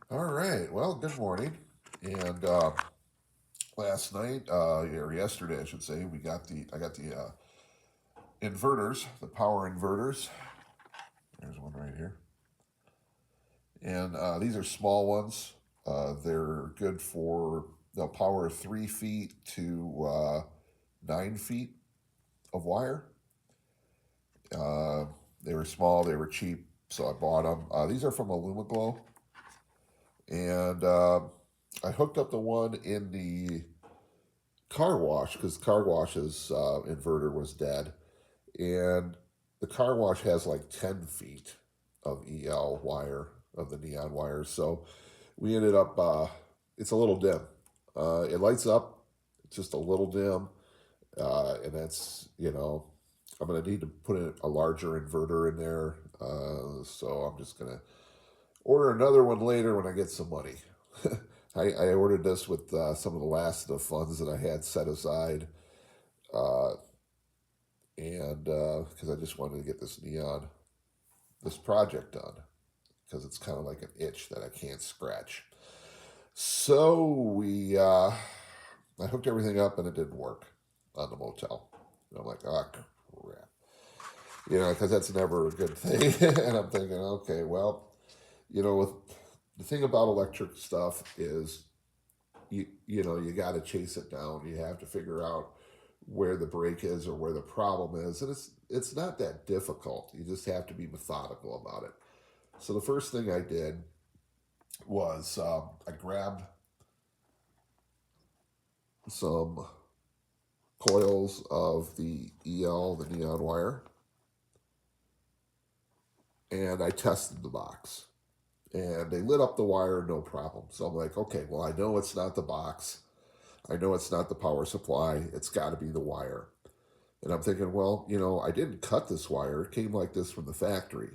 All right. Well, good morning. And last night, or yesterday, I should say, I got the inverters, the power inverters. There's one right here, and these are small ones. They're good for they'll power 3 feet to 9 feet of wire. Uh, they were small, they were cheap, so I bought them. These are from Alumaglow, and I hooked up the one in the car wash because car wash's inverter was dead, and the car wash has like 10 feet of EL wire of the neon wires. So we ended up. It's a little dim. It lights up, it's just a little dim, and that's I'm gonna need to put in a larger inverter in there. So I'm just gonna order another one later when I get some money. I ordered this with some of the last of the funds that I had set aside, uh, and because I just wanted to get this project done, because it's kind of like an itch that I can't scratch. So I hooked everything up and it didn't work on the motel. And I'm like, oh crap, because that's never a good thing. And I'm thinking, okay, well, with the thing about electric stuff is you got to chase it down. You have to figure out where the break is or where the problem is, and it's not that difficult. You just have to be methodical about it. So the first thing I did was I grabbed some coils of the the neon wire, and I tested the box. And they lit up the wire, no problem. So I'm like, okay, well, I know it's not the box. I know it's not the power supply. It's got to be the wire. And I'm thinking, well, I didn't cut this wire. It came like this from the factory.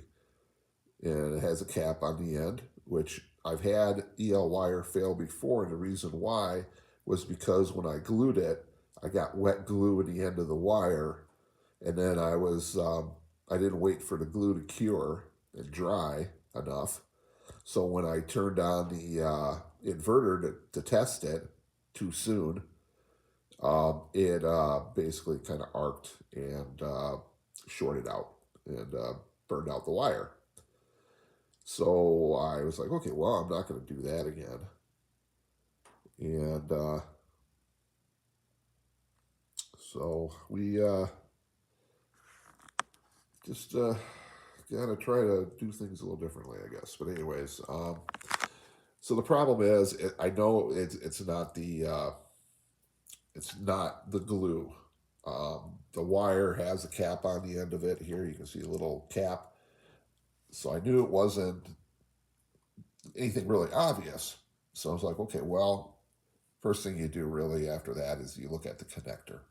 And it has a cap on the end, which I've had wire fail before. And the reason why was because when I glued it, I got wet glue in the end of the wire. And then I didn't wait for the glue to cure and dry enough. So when I turned on the inverter to test it too soon, it basically kind of arced and shorted out and burned out the wire. So I was like, okay, well, I'm not going to do that again. And so we just got to try to do things a little differently, I guess. But anyways, so the problem is, I know it's not the glue. The wire has a cap on the end of it. Here you can see a little cap. So I knew it wasn't anything really obvious. So I was like, okay, well, first thing you do really after that is you look at the connector.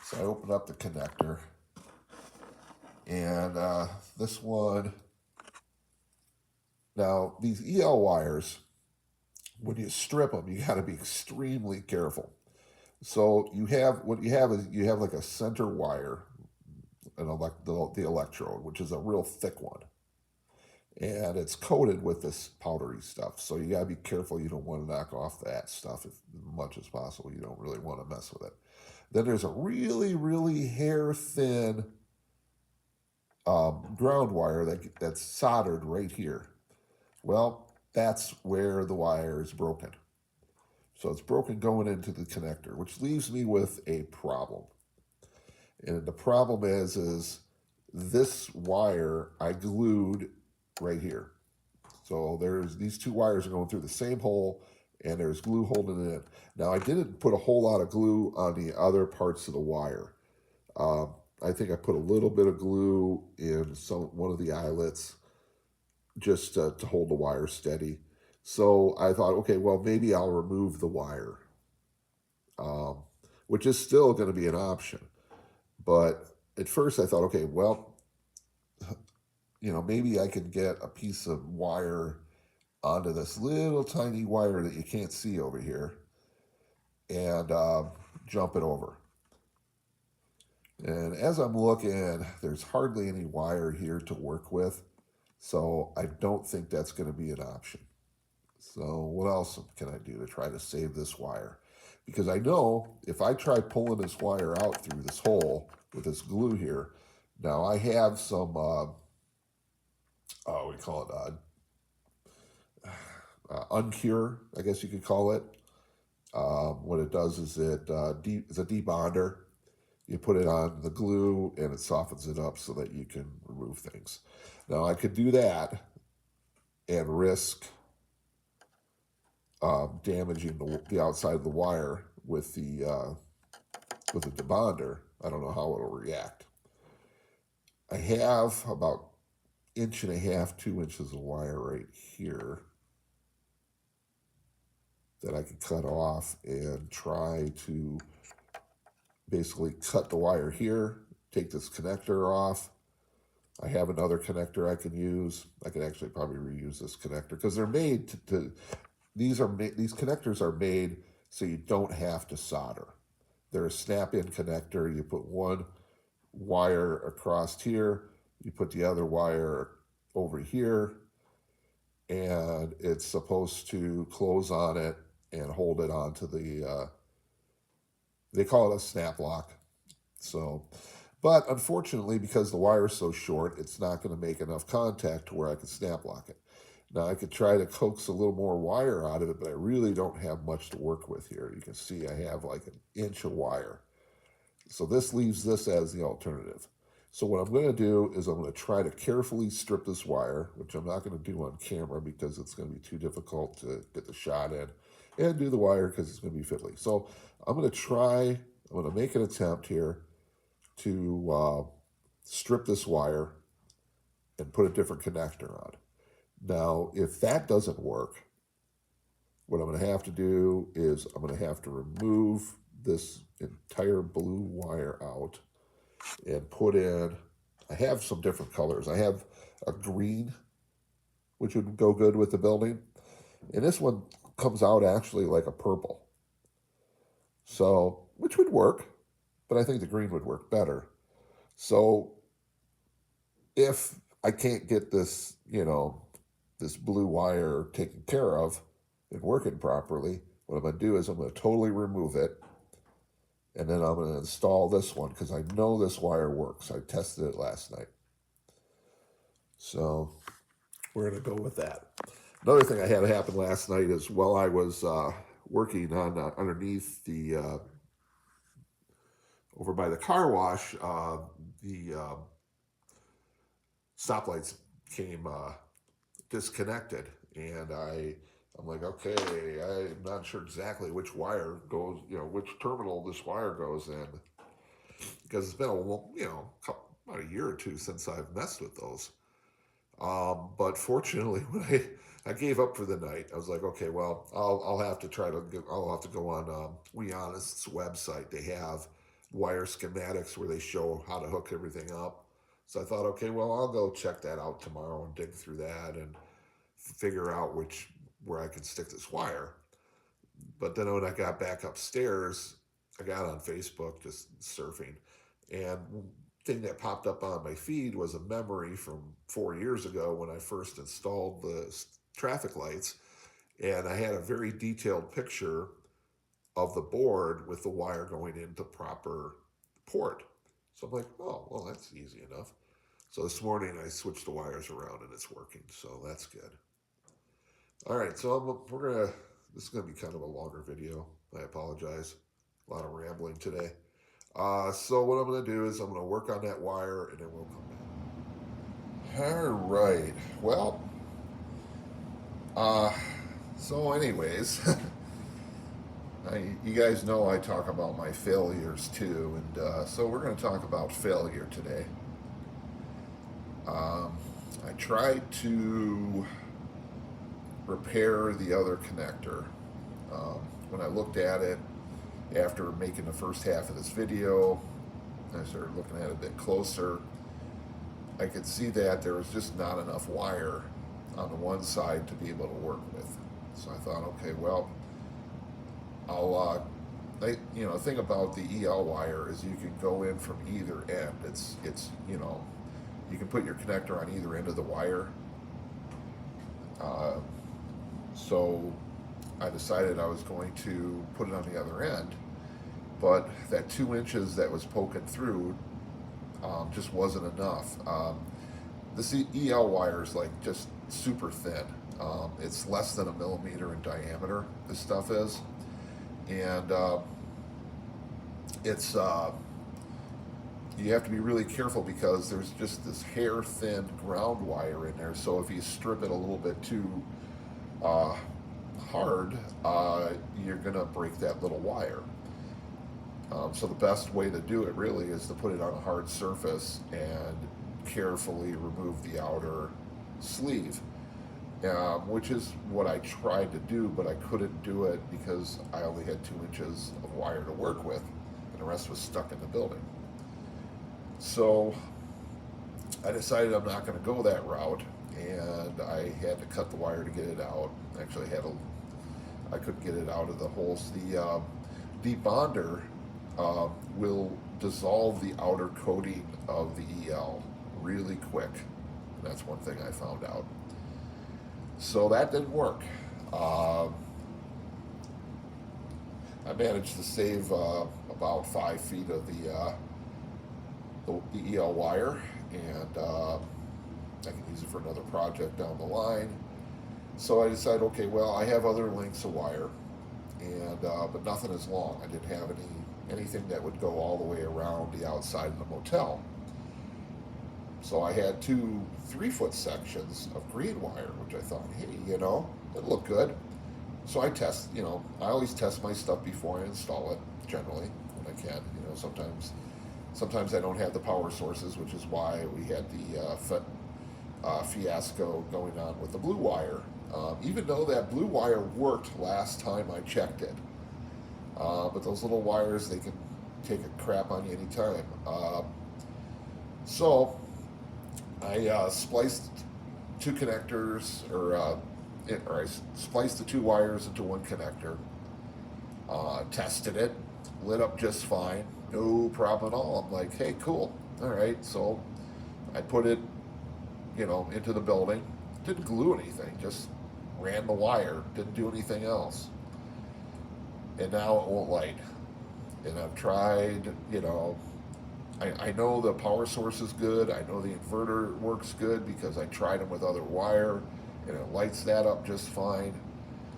So I opened up the connector, and this one. Now these wires, when you strip them, you got to be extremely careful. So what you have is you have like a center wire, the electrode, which is a real thick one, and it's coated with this powdery stuff. So you gotta be careful. You don't want to knock off that stuff as much as possible. You don't really want to mess with it. Then there's a really, really hair thin ground wire that's soldered right here. Well, that's where the wire is broken. So it's broken going into the connector, which leaves me with a problem. And the problem is this wire I glued right here. So there's these two wires are going through the same hole, and there's glue holding it in. Now I didn't put a whole lot of glue on the other parts of the wire. I think I put a little bit of glue in one of the eyelets just to hold the wire steady. So I thought, okay, well maybe I'll remove the wire, um, which is still going to be an option. But at first I thought, okay, well, maybe I could get a piece of wire onto this little tiny wire that you can't see over here and jump it over. And as I'm looking, there's hardly any wire here to work with. So I don't think that's going to be an option. So what else can I do to try to save this wire? Because I know if I try pulling this wire out through this hole with this glue here, now I have some, we call it uncure, I guess you could call it. What it does is it's a debonder. You put it on the glue and it softens it up so that you can remove things. Now I could do that and risk damaging the outside of the wire with the debonder. I don't know how it'll react. I have about 1.5 to 2 inches of wire right here that I could cut off and try to basically cut the wire here, take this connector off. I have another connector I can use. I could actually probably reuse this connector because they're made these connectors are made so you don't have to solder. They're a snap-in connector. You put one wire across here, you put the other wire over here, and it's supposed to close on it and hold it onto the, they call it a snap lock. So, but unfortunately, because the wire is so short, it's not going to make enough contact to where I can snap lock it. Now I could try to coax a little more wire out of it, but I really don't have much to work with here. You can see I have like 1 inch of wire. So this leaves this as the alternative. So what I'm going to do is I'm going to try to carefully strip this wire, which I'm not going to do on camera because it's going to be too difficult to get the shot in, and do the wire because it's going to be fiddly. So I'm going to make an attempt here to strip this wire and put a different connector on. Now, if that doesn't work, what I'm going to have to do is I'm going to have to remove this entire blue wire out and put in, I have some different colors. I have a green, which would go good with the building. And this one comes out actually like a purple. So, which would work, but I think the green would work better. So, if I can't get this, this blue wire taken care of and working properly, what I'm going to do is I'm going to totally remove it. And then I'm going to install this one because I know this wire works. I tested it last night. So we're going to go with that. Another thing I had happen last night is while I was working on underneath the, over by the car wash, the stoplights came disconnected, and I'm like, okay, I'm not sure exactly which wire goes, which terminal this wire goes in, because it's been about a year or two since I've messed with those. But fortunately, when I gave up for the night, I was like, okay, well, I'll have to go on WeHonest's website. They have wire schematics where they show how to hook everything up. So I thought, okay, well, I'll go check that out tomorrow and dig through that and figure out where I can stick this wire. But then when I got back upstairs, I got on Facebook just surfing, and thing that popped up on my feed was a memory from 4 years ago when I first installed the traffic lights, and I had a very detailed picture of the board with the wire going into proper port. So I'm like, oh, well, that's easy enough. So this morning I switched the wires around and it's working, so that's good. All right, so this is gonna be kind of a longer video. I apologize, a lot of rambling today. So what I'm going to do is I'm going to work on that wire and then we'll come back. All right. Well, so anyways, you guys know I talk about my failures too, and so we're going to talk about failure today. I tried to repair the other connector. When I looked at it, after making the first half of this video, I started looking at it a bit closer. I could see that there was just not enough wire on the one side to be able to work with. So I thought, okay, well, the thing about the EL wire is you can go in from either end. It's you can put your connector on either end of the wire. So So I decided I was going to put it on the other end, but that 2 inches that was poking through just wasn't enough. This EL wire is like just super thin. It's less than a millimeter in diameter. This stuff is, and it's you have to be really careful because there's just this hair thin ground wire in there. So if you strip it a little bit too uh, hard, you're gonna break that little wire. So the best way to do it really is to put it on a hard surface and carefully remove the outer sleeve, which is what I tried to do, but I couldn't do it because I only had 2 inches of wire to work with, and the rest was stuck in the building. So I decided I'm not going to go that route, and I had to cut the wire to get it out. Actually, I couldn't get it out of the holes. The debonder will dissolve the outer coating of the EL really quick. That's one thing I found out. So that didn't work. I managed to save about 5 feet of the EL wire, and I can use it for another project down the line. So I decided, okay, well, I have other lengths of wire, and but nothing as long. I didn't have anything that would go all the way around the outside of the motel. So I had 2 3-foot sections of green wire, which I thought, hey, it looked good. So I always test my stuff before I install it, generally, when I can. Sometimes I don't have the power sources, which is why we had the fiasco going on with the blue wire. Even though that blue wire worked last time I checked it. But those little wires, they can take a crap on you anytime. So I spliced 2 connectors, or I spliced the 2 wires into 1 connector, tested it, lit up just fine, no problem at all. I'm like, hey, cool, all right. So I put it, into the building, didn't glue anything, just ran the wire, didn't do anything else. And now it won't light. And I've tried, I know the power source is good. I know the inverter works good because I tried them with other wire, and it lights that up just fine.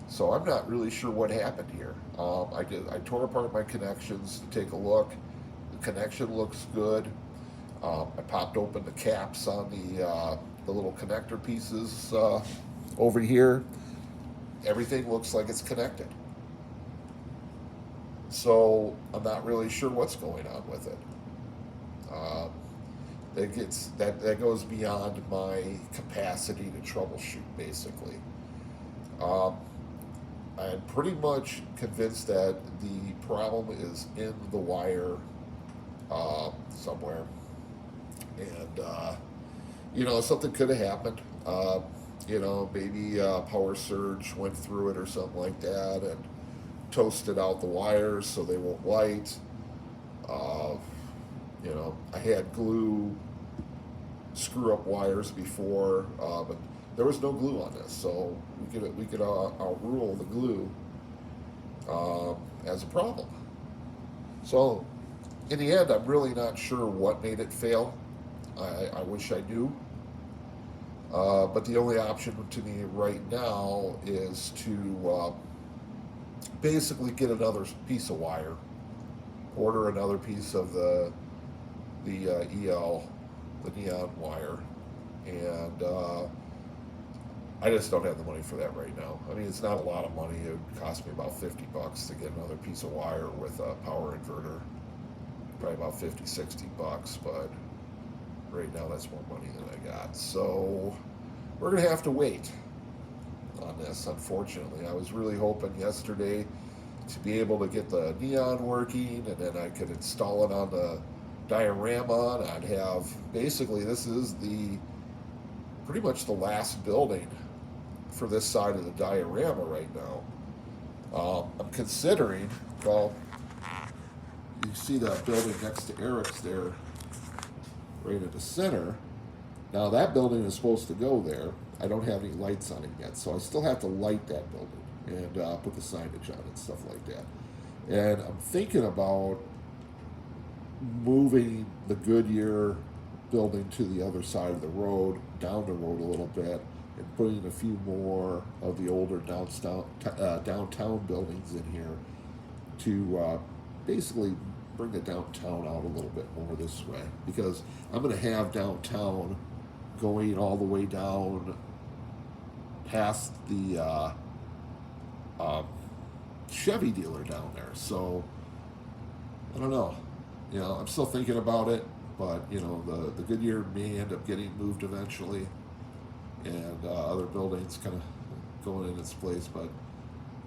So I'm not really sure what happened here. I tore apart my connections to take a look. The connection looks good. I popped open the caps on the little connector pieces over here. Everything looks like it's connected. So I'm not really sure what's going on with it. That goes beyond my capacity to troubleshoot, basically. Um, I'm pretty much convinced that the problem is in the wire somewhere, and something could have happened. Maybe a power surge went through it or something like that, and toasted out the wires so they won't light. Uh, I had glue screw up wires before, but there was no glue on this, so we could outrule the glue as a problem. So in the end, I'm really not sure what made it fail. I wish I knew. But the only option to me right now is to basically get another piece of wire, order another piece of the EL, the neon wire, and I just don't have the money for that right now. I mean, it's not a lot of money. It would cost me about $50 to get another piece of wire with a power inverter. Probably about $50-$60, but right now that's more money than I got. So we're gonna have to wait on this, unfortunately. I was really hoping yesterday to be able to get the neon working, and then I could install it on the diorama, and I'd have, basically, this is pretty much the last building for this side of the diorama right now. I'm considering, well, you see that building next to Eric's there, right in the center. Now that building is supposed to go there, I don't have any lights on it yet, so I still have to light that building and put the signage on it and stuff like that. And I'm thinking about moving the Goodyear building to the other side of the road, down the road a little bit, and putting a few more of the older downtown buildings in here to basically bring the downtown out a little bit more this way. Because I'm going to have downtown going all the way down past the um, Chevy dealer down there. So I don't know. You know, I'm still thinking about it, but you know, the Goodyear may end up getting moved eventually, and other buildings kind of going in its place. But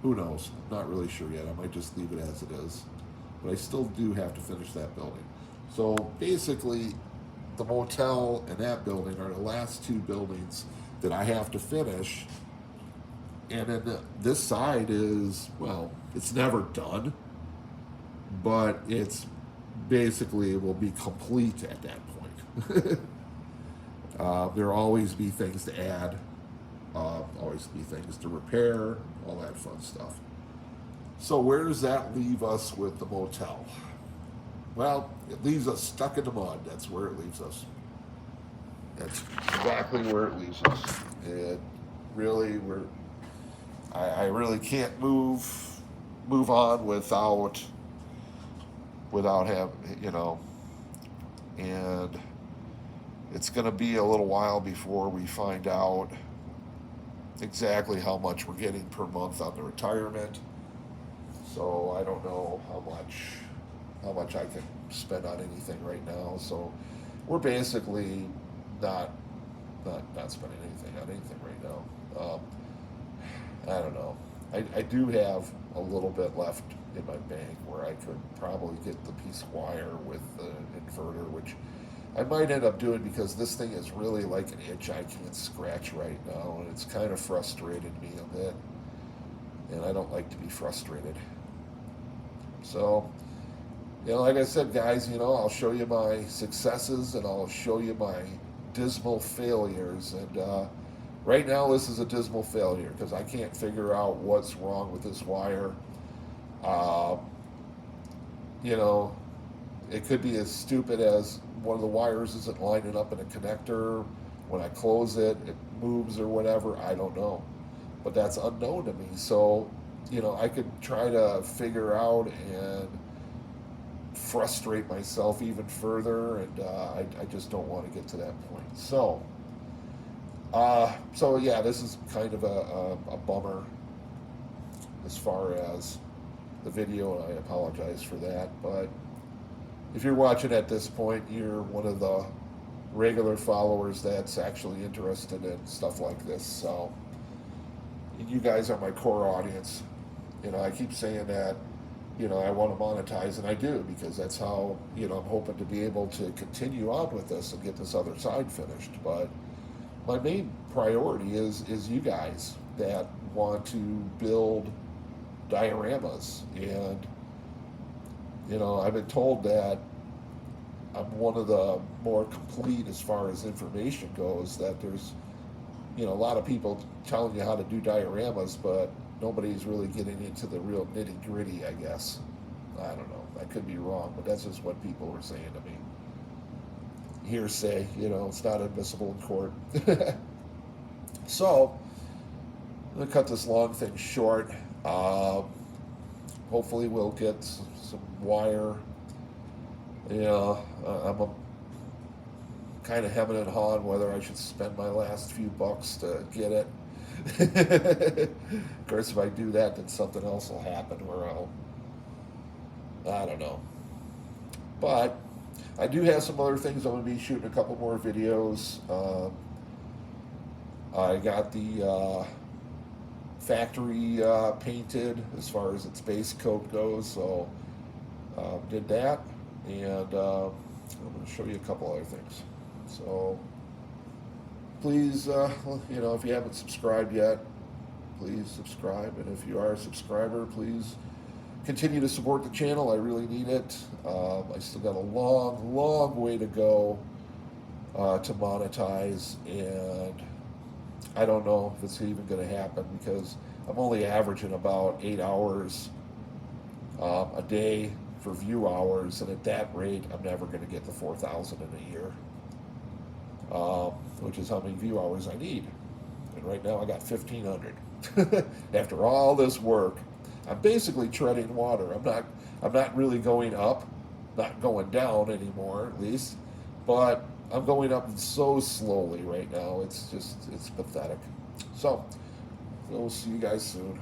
who knows? I'm not really sure yet. I might just leave it as it is. But I still do have to finish that building. So basically, the motel and that building are the last two buildings that I have to finish. And then this side is, well, it's never done, but it's basically it will be complete at that point. There'll always be things to add, always be things to repair, all that fun stuff. So where does that leave us with the motel? Well, it leaves us stuck in the mud. That's where it leaves us. That's exactly where it leaves us. And really, I really can't move on without having, you know, and it's going to be a little while before we find out exactly how much we're getting per month on the retirement. So I don't know how much I can spend on anything right now. So we're basically not not spending anything on anything right now. I don't know. I do have a little bit left in my bank where I could probably get the piece of wire with the inverter, which I might end up doing because this thing is really like an itch I can't scratch right now, and it's kind of frustrated me a bit. And I don't like to be frustrated. So, you know, like I said, guys, you know, I'll show you my successes and I'll show you my dismal failures. And right now, this is a dismal failure because I can't figure out what's wrong with this wire. Uh, you know, it could be as stupid as one of the wires isn't lining up in a connector. When I close it, it moves or whatever. I don't know. But that's unknown to me. So, you know, I could try to figure out and frustrate myself even further, and I just don't want to get to that point. So yeah, this is kind of a bummer as far as the video, and I apologize for that. But if you're watching at this point, you're one of the regular followers that's actually interested in stuff like this. So you guys are my core audience. You know, I keep saying that, you know, I want to monetize, and I do, because that's how, you know, I'm hoping to be able to continue on with this and get this other side finished. But my main priority is you guys that want to build dioramas. And, you know, I've been told that I'm one of the more complete as far as information goes, that there's, you know, a lot of people telling you how to do dioramas, but nobody's really getting into the real nitty gritty, I guess. I don't know. I could be wrong, but that's just what people were saying to me. Hearsay, you know, it's not admissible in court. So, I'm going to cut this long thing short. Hopefully we'll get some wire. You know, I'm kind of hemming and hawing whether I should spend my last few bucks to get it. Of course, if I do that, then something else will happen where I don't know. But I do have some other things. I'm going to be shooting a couple more videos. I got the factory painted as far as its base coat goes, so did that. And I'm going to show you a couple other things. So please, you know, if you haven't subscribed yet, please subscribe. And if you are a subscriber, please continue to support the channel. I really need it. I still got a long, long way to go to monetize. And I don't know if it's even going to happen because I'm only averaging about 8 hours a day for view hours, and at that rate, I'm never going to get the 4,000 in a year, which is how many view hours I need. And right now, I got 1,500. After all this work, I'm basically treading water. I'm not really going up, not going down anymore, at least, but I'm going up so slowly right now. It's pathetic. So, we'll see you guys soon.